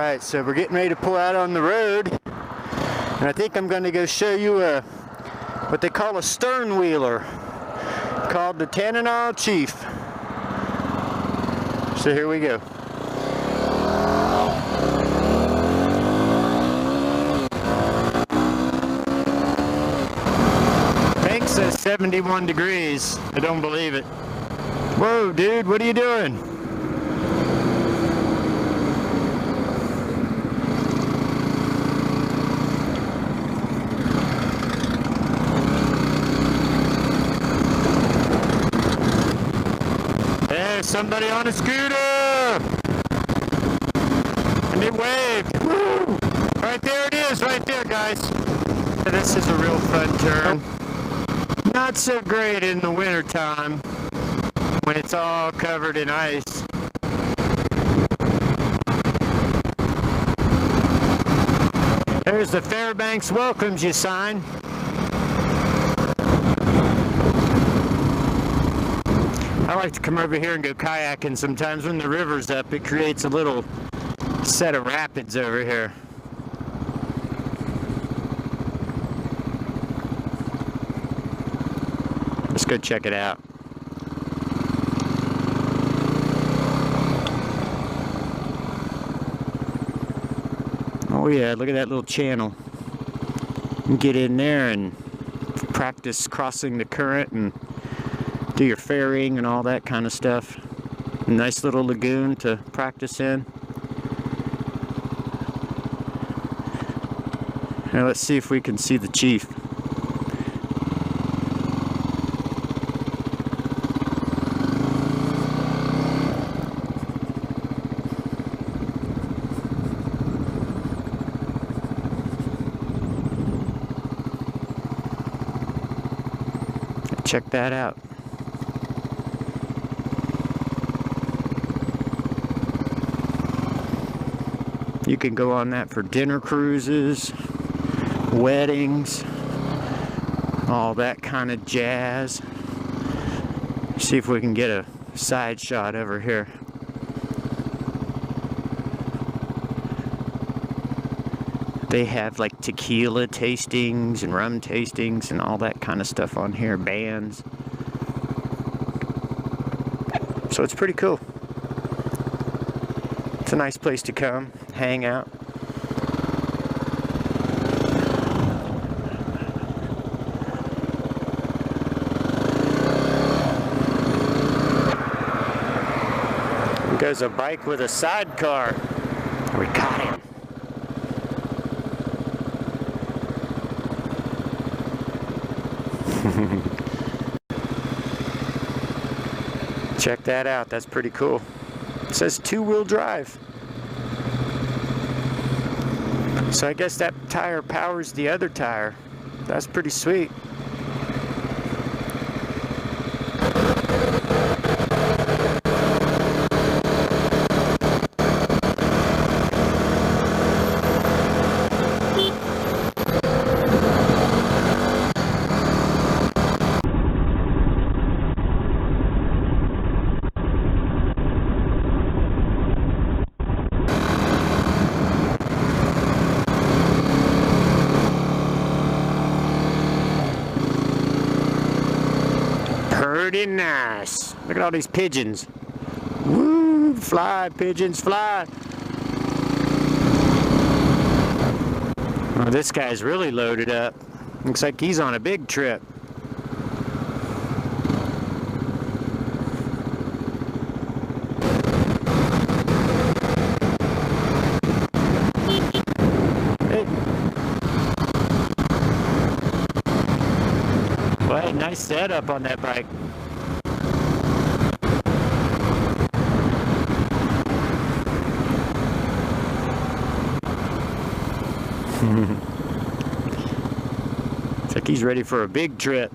Alright, so we're getting ready to pull out on the road, and I think I'm going to go show you what they call a Sternwheeler, called the Tanninol Chief. So here we go. Bank says 71 degrees. I don't believe it. Whoa, dude, what are you doing? There's somebody on a scooter! And it waved! Woo! Right there it is, right there, guys. This is a real fun turn. Not so great in the winter time when it's all covered in ice. There's the Fairbanks welcomes you sign. I like to come over here and go kayaking sometimes when the river's up. It creates a little set of rapids over here. Let's go check it out. Oh yeah, look at that little channel. You can get in there and practice crossing the current and do your ferrying and all that kind of stuff. A nice little lagoon to practice in. Now let's see if we can see the chief. Check that out. You can go on that for dinner cruises, weddings, all that kind of jazz. See if we can get a side shot over here. They have like tequila tastings and rum tastings and all that kind of stuff on here, bands. So it's pretty cool. It's a nice place to come, hang out. Here goes a bike with a sidecar. We caught him. Check that out, that's pretty cool. It says two-wheel drive. So I guess that tire powers the other tire. That's pretty sweet. Pretty nice. Look at all these pigeons. Woo! Fly, pigeons, fly. Oh, this guy's really loaded up. Looks like he's on a big trip. Well, nice setup on that bike. It's like he's ready for a big trip.